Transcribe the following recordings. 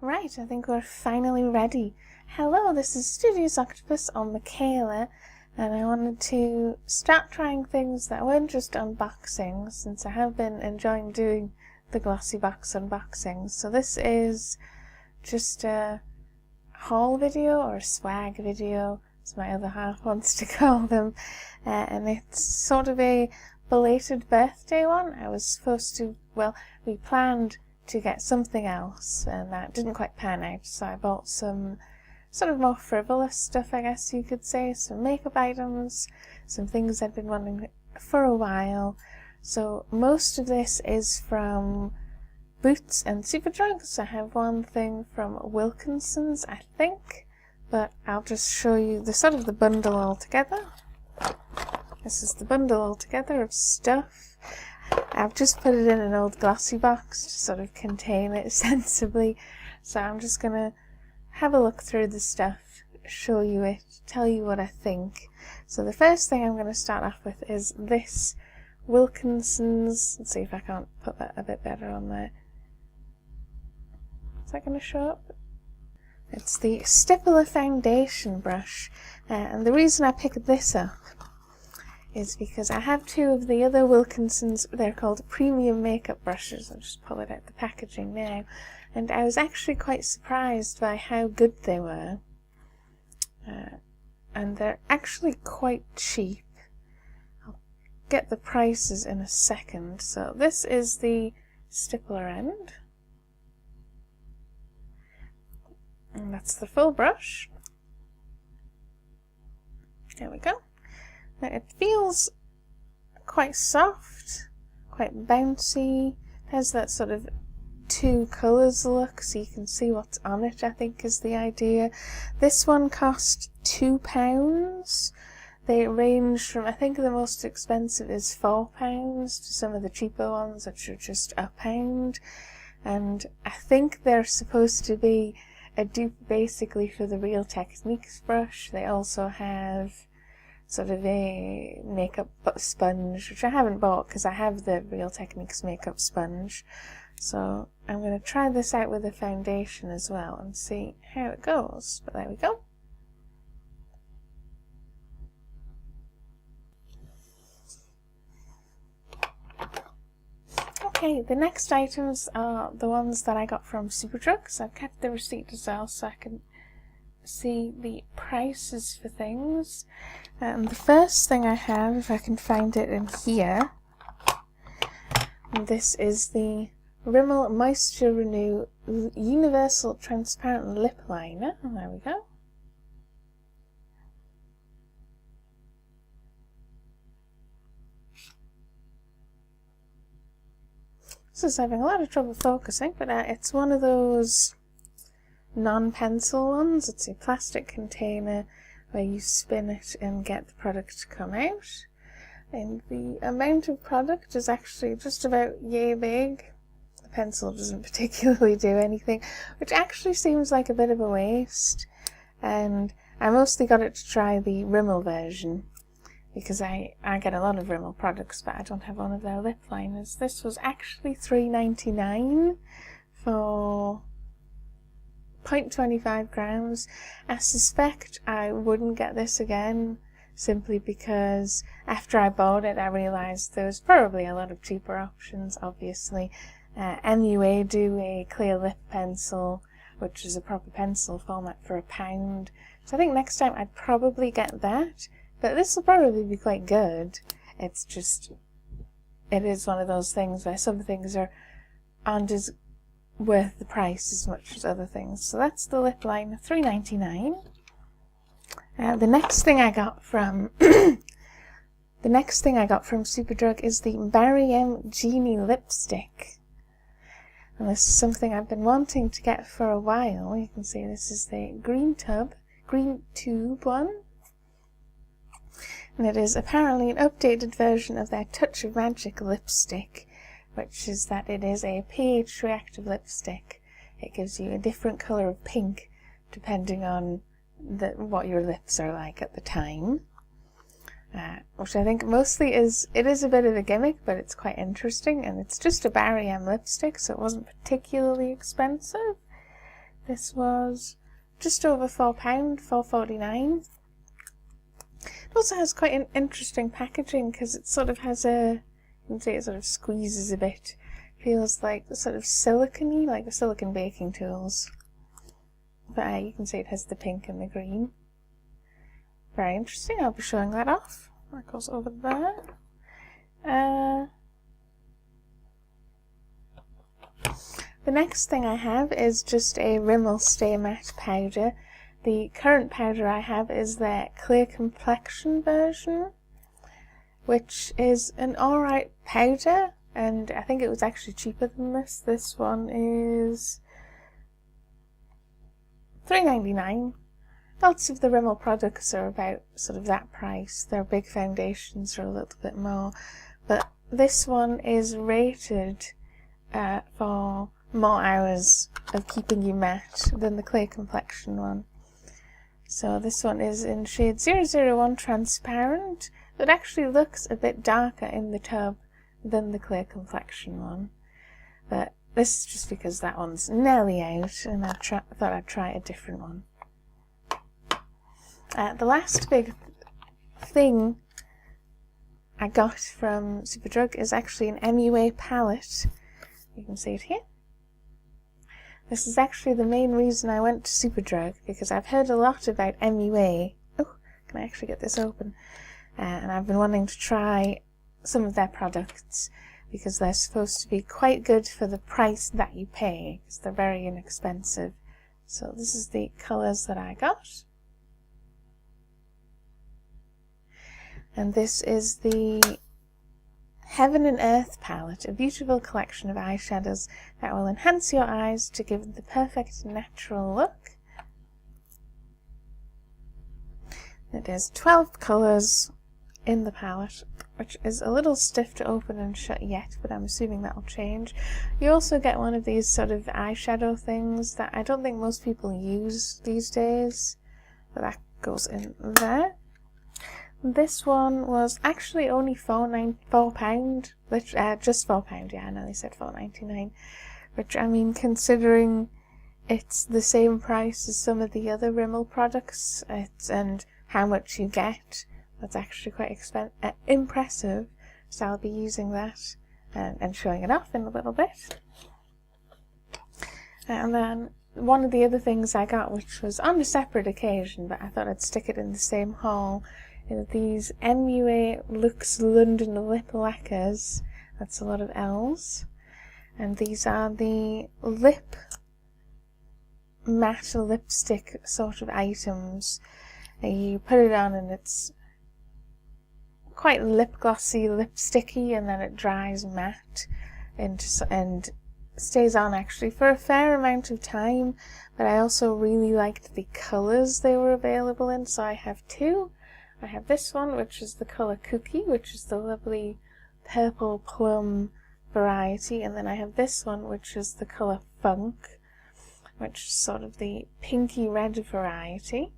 Right, I think we're finally ready. Hello, this is Studios Octopus on Michaela, and I wanted to start trying things that weren't just unboxings, since I have been enjoying doing the glossy box unboxings. So this is just a haul video, or a swag video, as my other half wants to call them, and it's sort of a belated birthday one. I was supposed to, well, we planned to get something else, and that didn't quite pan out, so I bought some sort of more frivolous stuff, I guess you could say, some makeup items, some things I'd been wanting for a while. So most of this is from Boots and SuperDrug. So I have one thing from Wilkinsons, I think, but I'll just show you the sort of the bundle all together. This is the bundle all together of stuff. I've just put it in an old glossy box to sort of contain it sensibly, so I'm just going to have a look through the stuff, show you it, tell you what I think. So the first thing I'm going to start off with is this Wilkinsons. Let's see if I can't put that a bit better on there. Is that going to show up? It's the Stippler foundation brush, and the reason I picked this up is because I have two of the other Wilkinsons. They're called premium makeup brushes. I'll just pull it out the packaging now, and I was actually quite surprised by how good they were, and they're actually quite cheap. I'll get the prices in a second. So this is the Stippler end, and that's the full brush. There we go. Now it feels quite soft, quite bouncy. It has that sort of two colours look, so you can see what's on it, I think is the idea. This one cost £2. They range from, I think the most expensive is £4 to some of the cheaper ones, which are just £1. And I think they're supposed to be a dupe basically for the Real Techniques brush. They also have sort of a makeup sponge, which I haven't bought because I have the Real Techniques makeup sponge. So I'm going to try this out with a foundation as well and see how it goes. But there we go. Okay, the next items are the ones that I got from SuperDrug. So I've kept the receipt as well so I can see the prices for things. And the first thing I have, if I can find it in here, and this is the Rimmel Moisture Renew Universal Transparent Lip Liner. And there we go. This is having a lot of trouble focusing, but it's one of those non-pencil ones. It's a plastic container where you spin it and get the product to come out, and the amount of product is actually just about yay big. The pencil doesn't particularly do anything, which actually seems like a bit of a waste, and I mostly got it to try the Rimmel version because I get a lot of Rimmel products, but I don't have one of their lip liners. This was actually $3.99 for 0.25 grams. I suspect I wouldn't get this again, simply because after I bought it I realised there was probably a lot of cheaper options, obviously. MUA do a clear lip pencil, which is a proper pencil format, for £1. So I think next time I'd probably get that, but this will probably be quite good. It's just, it is one of those things where some things aren't as worth the price as much as other things. So that's the lip liner, $3.99. The next thing I got from SuperDrug is the Barry M Genie lipstick, and this is something I've been wanting to get for a while. You can see this is the green tube one, and it is apparently an updated version of their Touch of Magic lipstick, which is that it is a pH reactive lipstick. It gives you a different colour of pink depending on what your lips are like at the time, which I think mostly is a bit of a gimmick, but it's quite interesting, and it's just a Barry M lipstick, so it wasn't particularly expensive. This was just over £4, £4.49. It also has quite an interesting packaging because it sort of has a, you can see it sort of squeezes a bit. Feels like sort of silicone-y, like the silicone baking tools. But you can see it has the pink and the green. Very interesting. I'll be showing that off. That goes over there. The next thing I have is just a Rimmel Stay Matte powder. The current powder I have is their clear complexion version, which is an alright powder, and I think it was actually cheaper than this. This one is $3.99. Lots of the Rimmel products are about sort of that price. Their big foundations are a little bit more, but this one is rated for more hours of keeping you matte than the clear complexion one. So this one is in shade 001 Transparent. It actually looks a bit darker in the tub than the clear complexion one. But this is just because that one's nearly out and I thought I'd try a different one. The last big thing I got from SuperDrug is actually an MUA palette. You can see it here. This is actually the main reason I went to SuperDrug, because I've heard a lot about MUA. Oh, can I actually get this open? And I've been wanting to try some of their products because they're supposed to be quite good for the price that you pay, because they're very inexpensive. So this is the colours that I got. And this is the Heaven and Earth palette, a beautiful collection of eyeshadows that will enhance your eyes to give them the perfect natural look. It has 12 colours in the palette, which is a little stiff to open and shut yet, but I'm assuming that'll change. You also get one of these sort of eyeshadow things that I don't think most people use these days, but that goes in there. This one was actually only £4, which just £4, yeah, I know they said £4.99, which, I mean, considering it's the same price as some of the other Rimmel products, and how much you get, that's actually quite impressive, so I'll be using that and showing it off in a little bit. And then one of the other things I got, which was on a separate occasion, but I thought I'd stick it in the same haul, these MUA Luxe London Lip Lacquers. That's a lot of L's. And these are the lip matte lipstick sort of items. You put it on and it's quite lip glossy, lipsticky, and then it dries matte and stays on actually for a fair amount of time. But I also really liked the colours they were available in, so I have two. I have this one, which is the colour Cookie, which is the lovely purple plum variety, and then I have this one, which is the colour Funk, which is sort of the pinky red variety,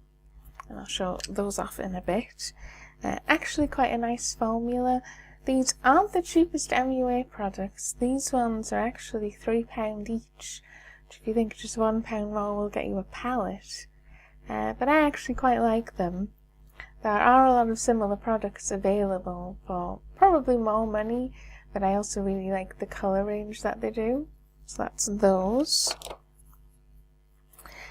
and I'll show those off in a bit. Actually quite a nice formula. These aren't the cheapest MUA products. These ones are actually £3 each, which if you think just £1 more will get you a palette. But I actually quite like them. There are a lot of similar products available for probably more money, but I also really like the colour range that they do. So that's those.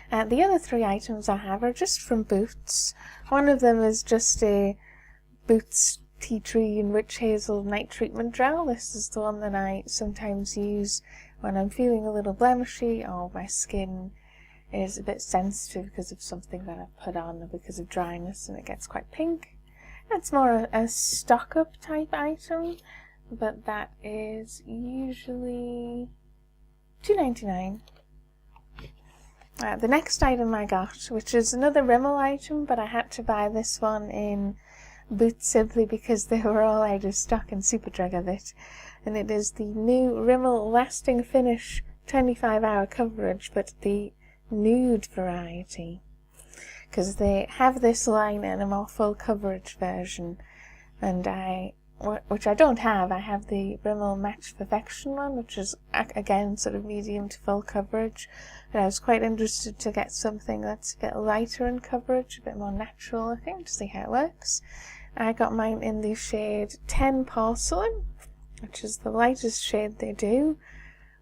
The other three items I have are just from Boots. One of them is just a Boots Tea Tree and Witch Hazel Night Treatment Gel. This is the one that I sometimes use when I'm feeling a little blemishy or my skin is a bit sensitive because of something that I've put on or because of dryness and it gets quite pink. It's more a stock-up type item, but that is usually $2.99. The next item I got, which is another Rimmel item, but I had to buy this one in Boots simply because they were all out of stock in SuperDrug of it, and it is the new Rimmel Lasting Finish 25-hour coverage, but the nude variety, because they have this line in a more full coverage version, and I which I don't have. I have the Rimmel Match Perfection one, which is again sort of medium to full coverage, but I was quite interested to get something that's a bit lighter in coverage, a bit more natural looking, to see how it works. I got mine in the shade 10 Porcelain, which is the lightest shade they do,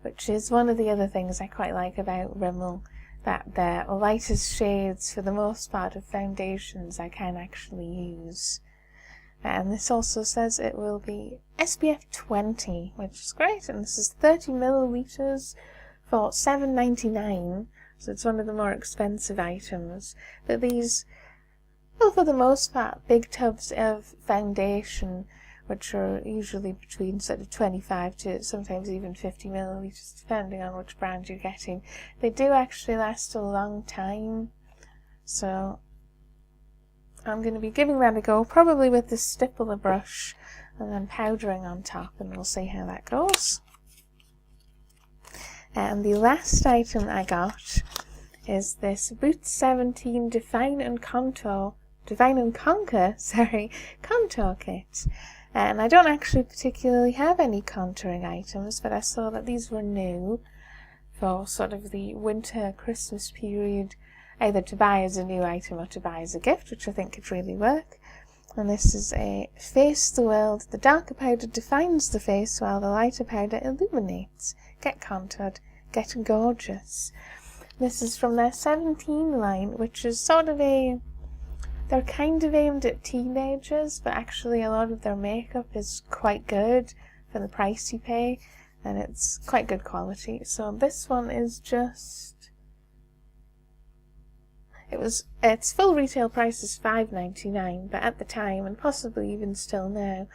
which is one of the other things I quite like about Rimmel, that their lightest shades for the most part of foundations I can actually use. And this also says it will be SPF 20, which is great, and this is 30 milliliters for $7.99, so it's one of the more expensive items. But these, well, for the most part, big tubs of foundation, which are usually between sort of 25 to sometimes even 50 milliliters, depending on which brand you're getting, they do actually last a long time. So I'm going to be giving that a go, probably with this stippler brush, and then powdering on top, and we'll see how that goes. And the last item I got is this Boots 17 Define and Conquer contour kit. And I don't actually particularly have any contouring items, but I saw that these were new for sort of the winter Christmas period, either to buy as a new item or to buy as a gift, which I think could really work. And this is a Face the World. The darker powder defines the face while the lighter powder illuminates. Get contoured, get gorgeous. This is from their 17 line, which is sort of a... They're kind of aimed at teenagers, but actually a lot of their makeup is quite good for the price you pay, and it's quite good quality. So this one is just... Its full retail price is $5.99, but at the time, and possibly even still now,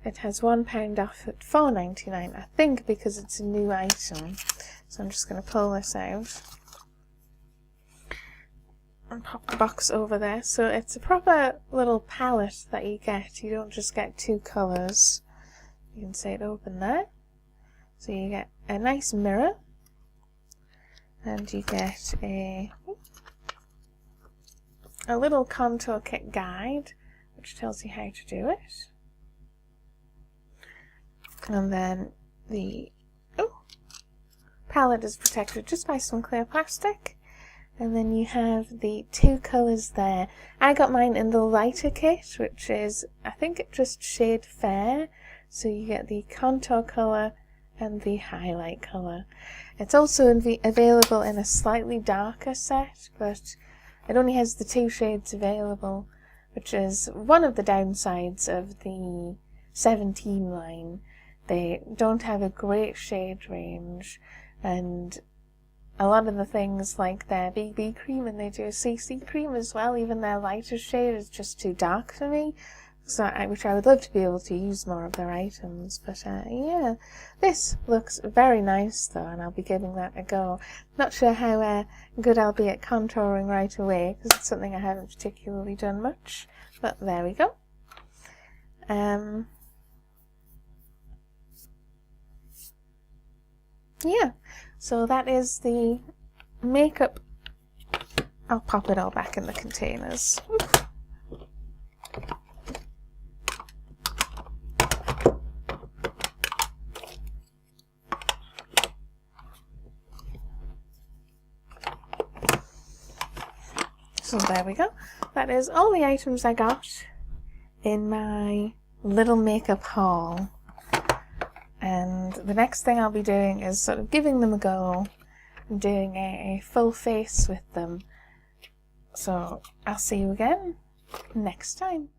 it has £1 off at $4.99, I think because it's a new item. So I'm just going to pull this out and pop the box over there. So it's a proper little palette that you get. You don't just get two colours. You can see it open there. So you get a nice mirror, and you get a little contour kit guide, which tells you how to do it. And then the palette is protected just by some clear plastic. And then you have the two colours there. I got mine in the lighter kit, which is, I think it just shade fair. So you get the contour colour and the highlight colour. It's also available in a slightly darker set, but it only has the two shades available, which is one of the downsides of the 17 line. They don't have a great shade range, and a lot of the things like their BB cream, and they do a CC cream as well, even their lighter shade is just too dark for me, so which I would love to be able to use more of their items. But yeah, this looks very nice though, and I'll be giving that a go. Not sure how good I'll be at contouring right away, because it's something I haven't particularly done much, but there we go. Yeah, so that is the makeup. I'll pop it all back in the containers. Oof. So there we go. That is all the items I got in my little makeup haul. And the next thing I'll be doing is sort of giving them a go and doing a full face with them. So I'll see you again next time.